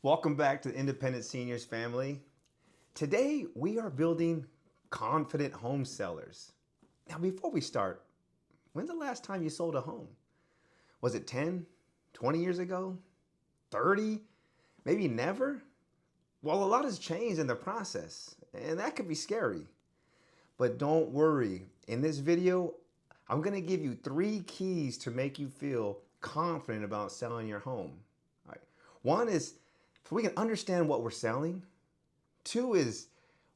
Welcome back to Independent Seniors family. Today we are building confident home sellers. Now, before we start, when's the last time you sold a home? Was it 10, 20 years ago? 30? Maybe never? Well, a lot has changed in the process, and that could be scary. But don't worry, in this video, I'm going to give you 3 keys to make you feel confident about selling your home. All right. One is so we can understand what we're selling. 2 is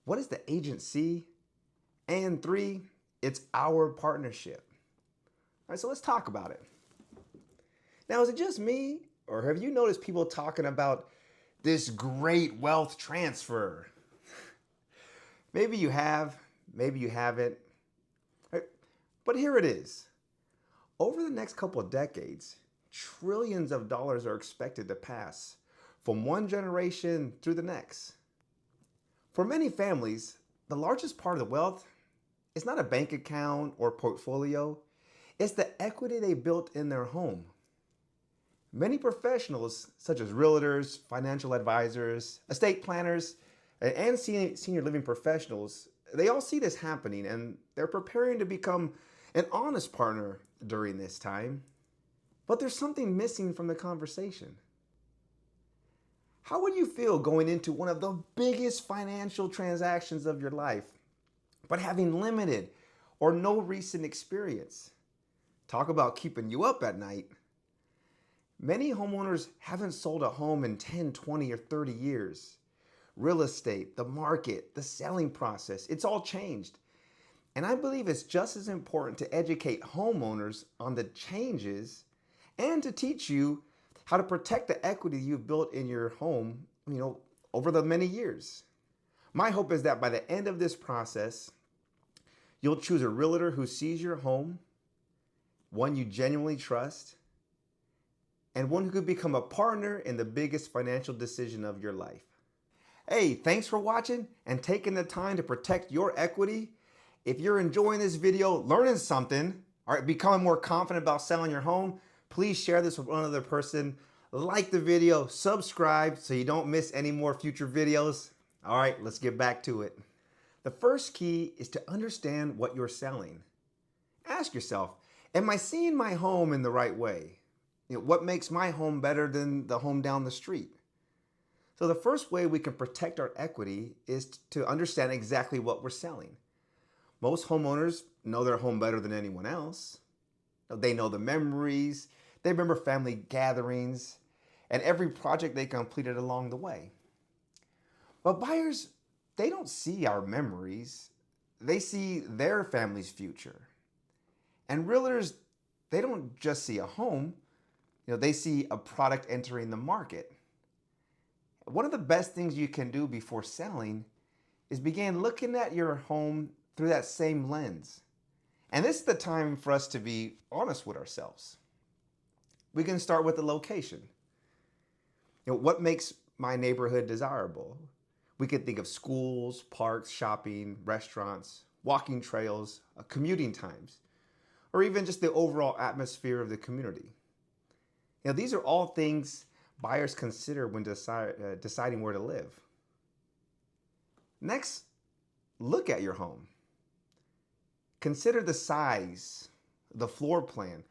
what is the agent see? And 3, it's our partnership. All right, so let's talk about it. Now, is it just me, or have you noticed people talking about this great wealth transfer? Maybe you have, maybe you haven't. But here it is. Over the next couple of decades, trillions of dollars are expected to pass from one generation through the next. For many families, the largest part of the wealth is not a bank account or portfolio, it's the equity they built in their home. Many professionals, such as realtors, financial advisors, estate planners, and senior living professionals, they all see this happening and they're preparing to become an honest partner during this time. But there's something missing from the conversation. How would you feel going into one of the biggest financial transactions of your life, but having limited or no recent experience? Talk about keeping you up at night. Many homeowners haven't sold a home in 10, 20, or 30 years. Real estate, the market, the selling process, it's all changed. And I believe it's just as important to educate homeowners on the changes and to teach you how to protect the equity you've built in your home, over the many years. My hope is that by the end of this process, you'll choose a realtor who sees your home, one you genuinely trust, and one who could become a partner in the biggest financial decision of your life. Hey, thanks for watching and taking the time to protect your equity. If you're enjoying this video, learning something, all right, becoming more confident about selling your home, please share this with one other person. Like the video, subscribe so you don't miss any more future videos. All right, let's get back to it. The first key is to understand what you're selling. Ask yourself, am I seeing my home in the right way? What makes my home better than the home down the street? So the first way we can protect our equity is to understand exactly what we're selling. Most homeowners know their home better than anyone else. They know the memories, they remember family gatherings, and every project they completed along the way. But buyers, they don't see our memories, they see their family's future. And realtors, they don't just see a home, they see a product entering the market. One of the best things you can do before selling is begin looking at your home through that same lens. And this is the time for us to be honest with ourselves. We can start with the location. What makes my neighborhood desirable? We could think of schools, parks, shopping, restaurants, walking trails, commuting times, or even just the overall atmosphere of the community. These are all things buyers consider when deciding where to live. Next, look at your home. Consider the size, the floor plan,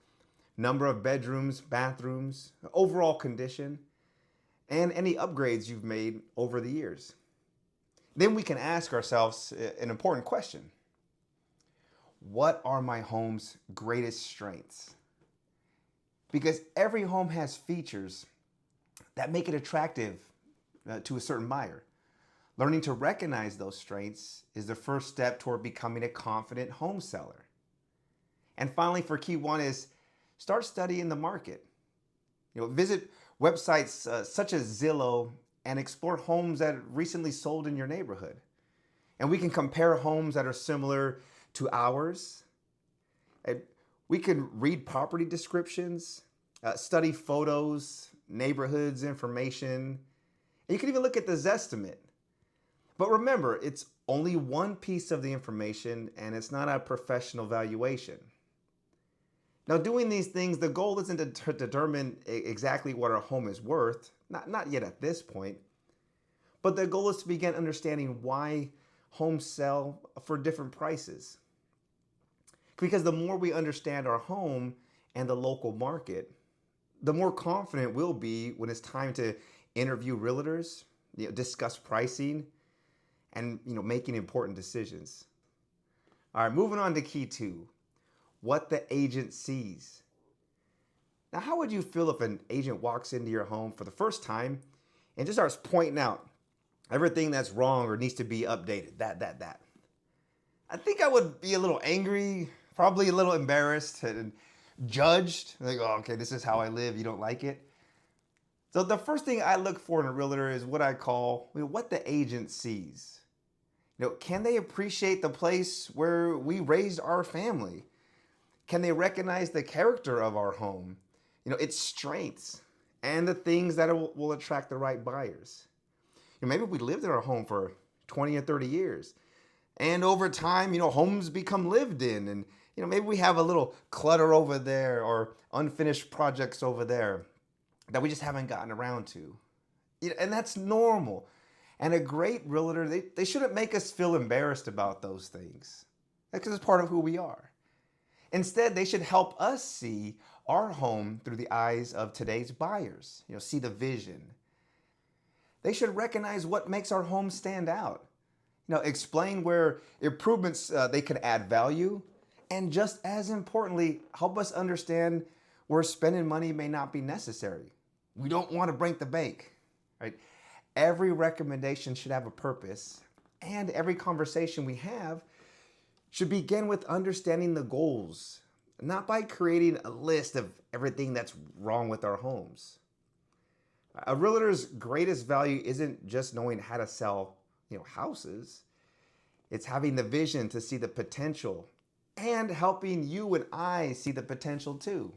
number of bedrooms, bathrooms, overall condition, and any upgrades you've made over the years. Then we can ask ourselves an important question. What are my home's greatest strengths? Because every home has features that make it attractive to a certain buyer. Learning to recognize those strengths is the first step toward becoming a confident home seller. And finally, for key 1 is start studying the market. Visit websites such as Zillow and explore homes that recently sold in your neighborhood. And we can compare homes that are similar to ours. We can read property descriptions, study photos, neighborhoods information. And you can even look at the Zestimate. But remember, it's only one piece of the information and it's not a professional valuation. Now, doing these things, the goal isn't to determine exactly what our home is worth. Not yet at this point. But the goal is to begin understanding why homes sell for different prices. Because the more we understand our home and the local market, the more confident we'll be when it's time to interview realtors, discuss pricing, and making important decisions. All right, moving on to key two, what the agent sees. Now, how would you feel if an agent walks into your home for the first time and just starts pointing out everything that's wrong or needs to be updated? That. I think I would be a little angry, probably a little embarrassed and judged. Like, oh, okay, this is how I live. You don't like it? So the first thing I look for in a realtor is what I call what the agent sees. Can they appreciate the place where we raised our family? Can they recognize the character of our home? Its strengths and the things that will attract the right buyers. Maybe we lived in our home for 20 or 30 years. And over time, homes become lived in. And, maybe we have a little clutter over there or unfinished projects over there that we just haven't gotten around to. And that's normal. And a great realtor, they shouldn't make us feel embarrassed about those things because it's part of who we are. Instead, they should help us see our home through the eyes of today's buyers, see the vision. They should recognize what makes our home stand out, explain where improvements they could add value, and just as importantly, help us understand where spending money may not be necessary. We don't want to break the bank, right? Every recommendation should have a purpose, and every conversation we have should begin with understanding the goals, not by creating a list of everything that's wrong with our homes. A realtor's greatest value isn't just knowing how to sell, houses. It's having the vision to see the potential and helping you and I see the potential too.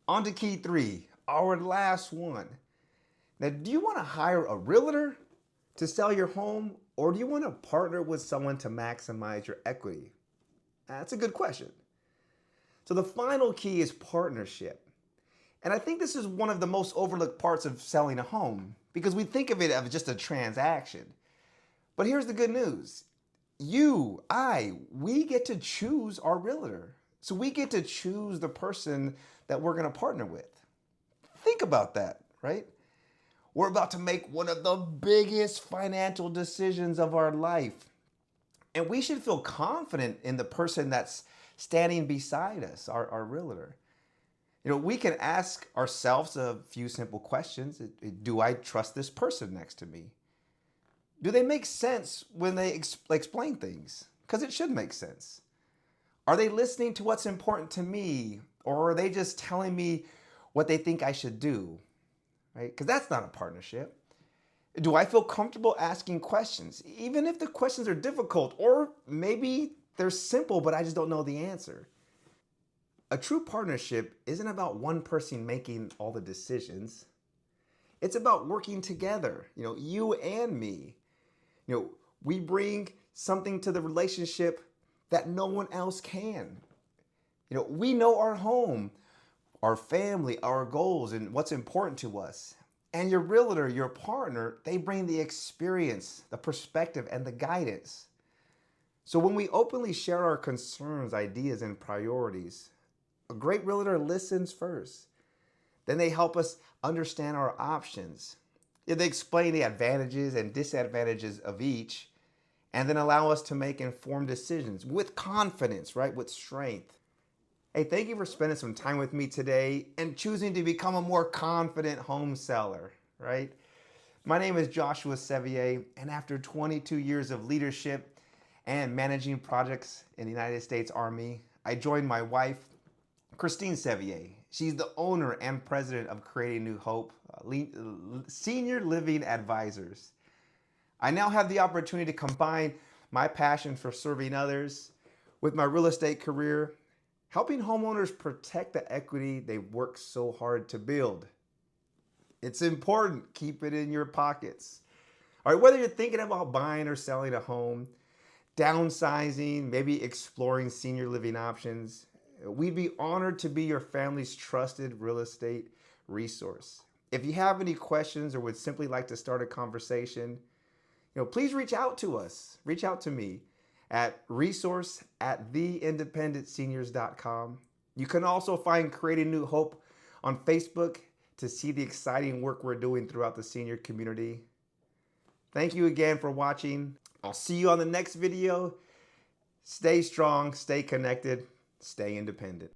On to key three, our last one. Now, do you want to hire a realtor to sell your home, or do you want to partner with someone to maximize your equity? That's a good question. So the final key is partnership. And I think this is one of the most overlooked parts of selling a home because we think of it as just a transaction. But here's the good news. We get to choose our realtor. So we get to choose the person that we're going to partner with. Think about that, right? We're about to make one of the biggest financial decisions of our life. And we should feel confident in the person that's standing beside us, our realtor. We can ask ourselves a few simple questions. Do I trust this person next to me? Do they make sense when they explain things? Because it should make sense. Are they listening to what's important to me? Or are they just telling me what they think I should do? Right? Because that's not a partnership. Do I feel comfortable asking questions, even if the questions are difficult, or maybe they're simple, but I just don't know the answer? A true partnership isn't about one person making all the decisions. It's about working together, you and me. We bring something to the relationship that no one else can. We know our home, our family, our goals, and what's important to us. And your realtor, your partner, they bring the experience, the perspective, and the guidance. So when we openly share our concerns, ideas, and priorities, a great realtor listens first. Then they help us understand our options. They explain the advantages and disadvantages of each, and then allow us to make informed decisions with confidence, right? With strength. Hey, thank you for spending some time with me today and choosing to become a more confident home seller, right? My name is Joshua Sevier, and after 22 years of leadership and managing projects in the United States Army, I joined my wife, Christine Sevier. She's the owner and president of Creating New Hope, Senior Living Advisors. I now have the opportunity to combine my passion for serving others with my real estate career, helping homeowners protect the equity they've worked so hard to build. It's important. Keep it in your pockets. All right, whether you're thinking about buying or selling a home, downsizing, maybe exploring senior living options, we'd be honored to be your family's trusted real estate resource. If you have any questions or would simply like to start a conversation, please reach out to us. Reach out to me at resource@theindependentseniors.com. You can also find Creating New Hope on Facebook to see the exciting work we're doing throughout the senior community. Thank you again for watching. I'll see you on the next video. Stay strong, stay connected, stay independent.